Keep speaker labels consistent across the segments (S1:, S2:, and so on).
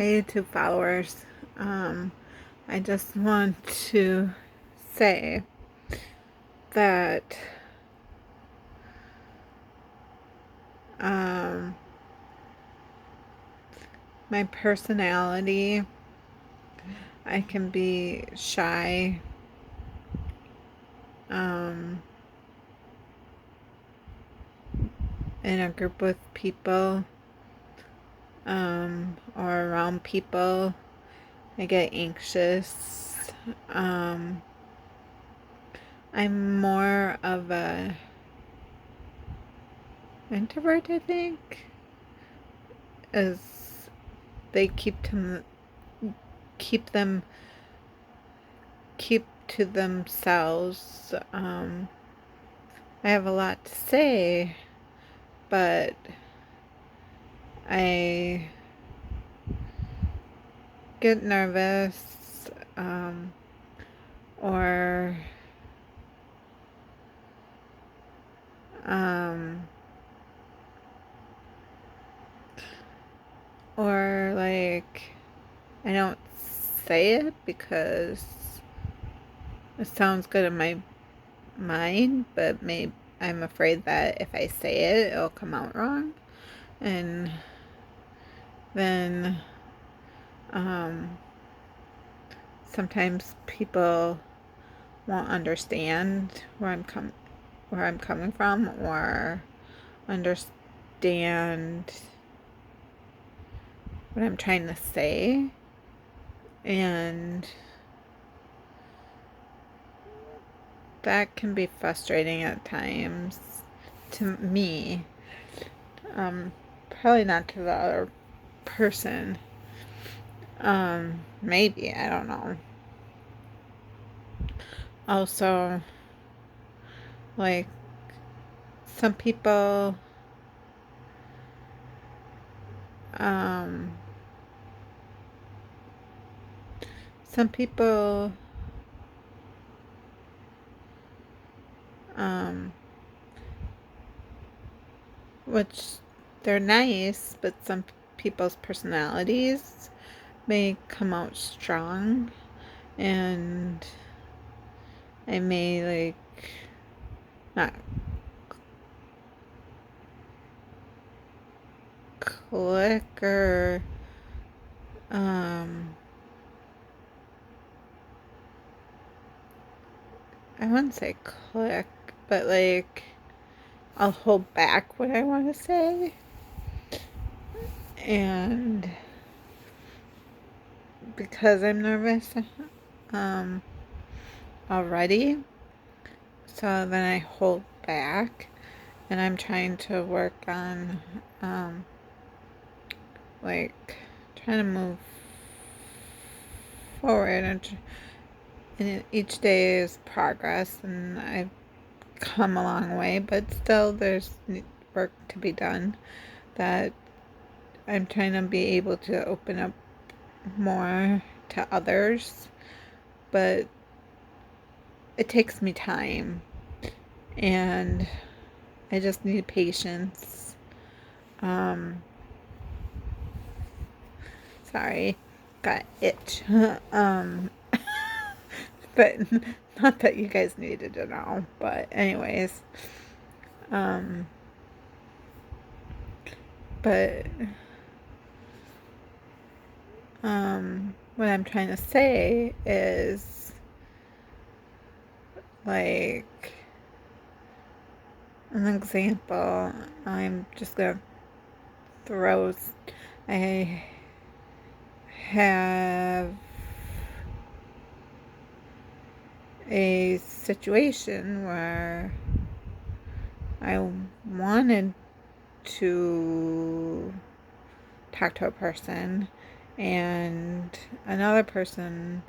S1: Hey, YouTube followers. Um, I just want to say that um, my personality, I can be shy um, in a group with people or around people. I get anxious. Um, I'm more of a introvert, I think, as they keep them keep to themselves. I have a lot to say, but I get nervous, or um, like I don't say it because it sounds good in my mind, but maybe I'm afraid that if I say it, it'll come out wrong, and then um, sometimes people won't understand where I'm coming from, or understand what I'm trying to say. And that can be frustrating at times to me. Probably not to the other person. Maybe, I don't know. Also, like, some people, um, some people, um, which they're nice, but some people's personalities may come out strong, and I may like not click, or um I wouldn't say click, but like I'll hold back what I want to say, and because I'm nervous um already, so then I hold back, and I'm trying to work on like trying to move forward, and each day is progress, and I've come a long way, but still there's work to be done, that I'm trying to be able to open up more to others, but it takes me time, and I just need patience. Um, Sorry, got itch. But not that you guys needed to know. But anyways, um, but what I'm trying to say is, like, an example. I'm just gonna throw. I have a situation where I wanted to talk to a person, and another person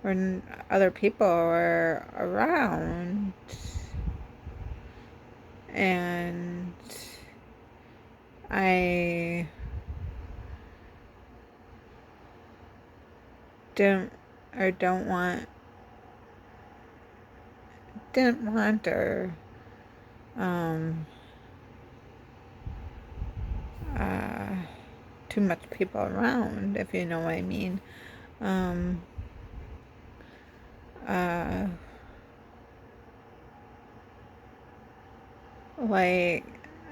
S1: or other people were around, and I didn't or don't want didn't want or um uh too much people around, if you know what I mean. Um, uh, like,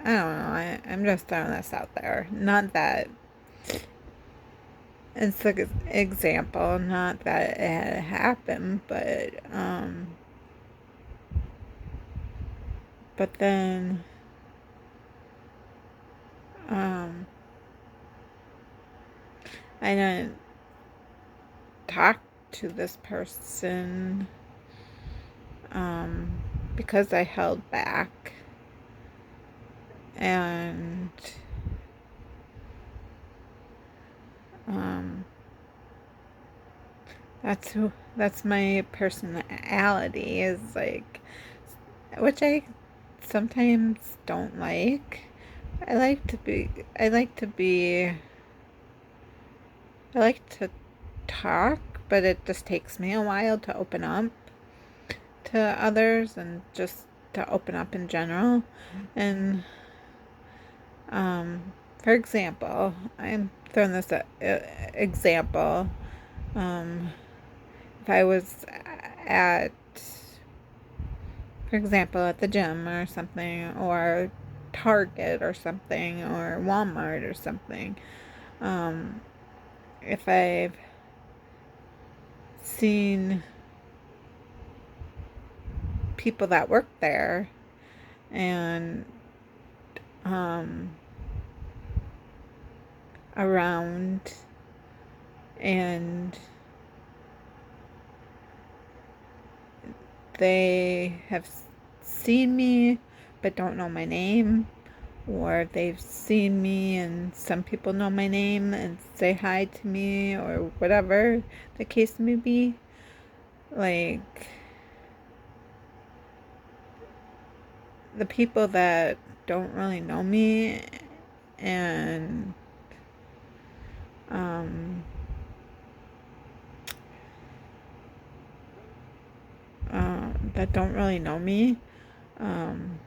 S1: I don't know, I'm just throwing this out there. Not that it's an example, not that it had happened, but then, um, I didn't talk to this person, um, because I held back, and, um, that's my personality, is like, which I sometimes don't like. I like to be, I like to be, I like to talk, but it just takes me a while to open up to others and just to open up in general. And, for example, I'm throwing this example. If I was at, for example, at the gym or something, or Target or something, or Walmart or something, if I've seen people that work there and um, around, and they have seen me but don't know my name, or they've seen me and some people know my name and say hi to me, or whatever the case may be, like, the people that don't really know me and um, that don't really know me, um,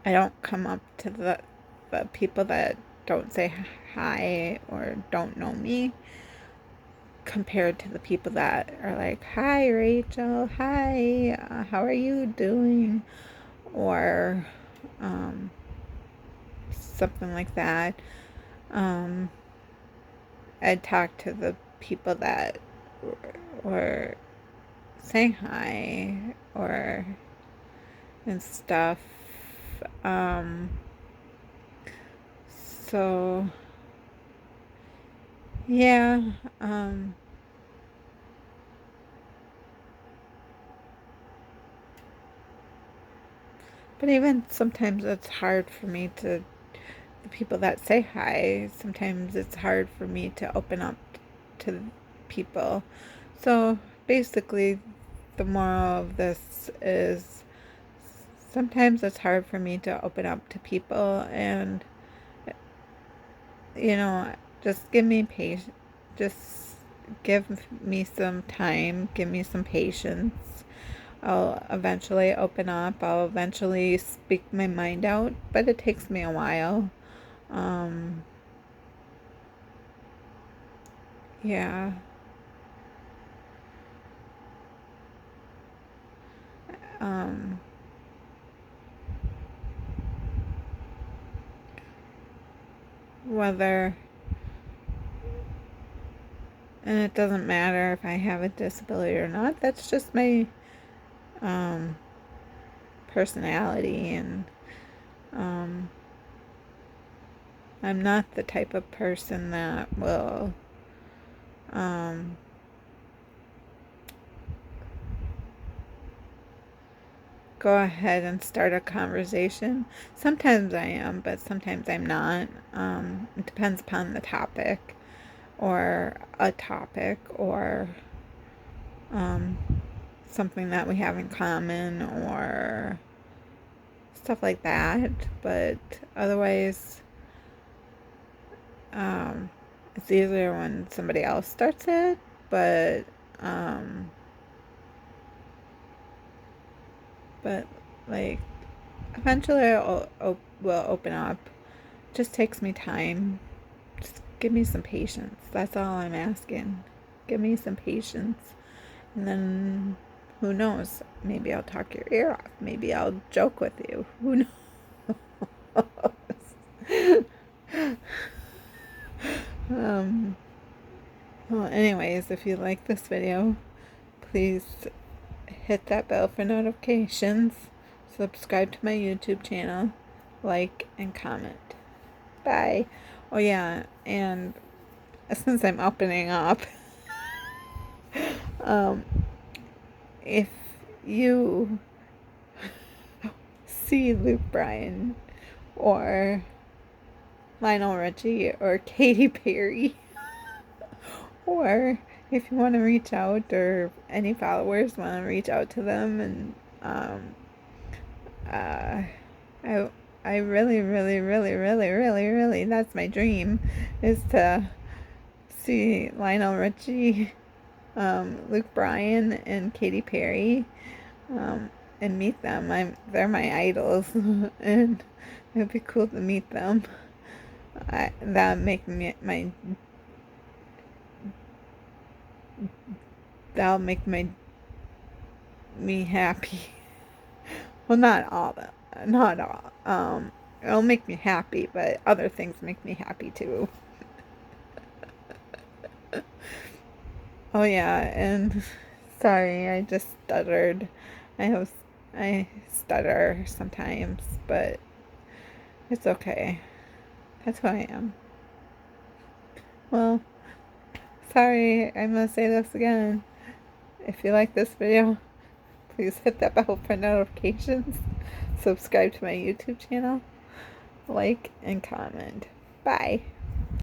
S1: I don't come up to the people that don't say hi or don't know me, compared to the people that are like, "Hi, Rachel. Hi. How are you doing?" Or um, something like that. Um, I'd talk to the people that were saying hi or and stuff. Um, so yeah. Um, but even sometimes it's hard for me to, the people that say hi, sometimes it's hard for me to open up to people. So basically, the moral of this is sometimes it's hard for me to open up to people, and, you know, just give me patience. Just give me some time, give me some patience. I'll eventually open up. I'll eventually speak my mind out, but it takes me a while. Um, yeah. Um, whether, and it doesn't matter if I have a disability or not, that's just my um, personality, and um, I'm not the type of person that will um, go ahead and start a conversation. Sometimes I am, but sometimes I'm not. It depends upon the topic, or a topic, or um, something that we have in common, or stuff like that. But otherwise, um, it's easier when somebody else starts it. But um, but like, eventually will open up. It just takes me time. Just give me some patience. That's all I'm asking. Give me some patience. And then, who knows? Maybe I'll talk your ear off. Maybe I'll joke with you. Who knows? Well, anyways, if you like this video, please hit that bell for notifications, subscribe to my YouTube channel, like, and comment. Bye. Oh yeah, and since I'm opening up, if you see Luke Bryan or Lionel Richie or Katy Perry, or if you want to reach out, or any followers want to reach out to them, and I really, really, really, really, really, really, that's my dream, is to see Lionel Richie, Luke Bryan, and Katy Perry, and meet them. They're my idols, and it would be cool to meet them. That'll make me happy. Well, not all. It'll make me happy, but other things make me happy too. Oh yeah, and sorry, I just stuttered. I stutter sometimes, but it's okay. That's who I am. Well, sorry, I'm gonna say this again. If you like this video, please hit that bell for notifications, subscribe to my YouTube channel, like, and comment. Bye.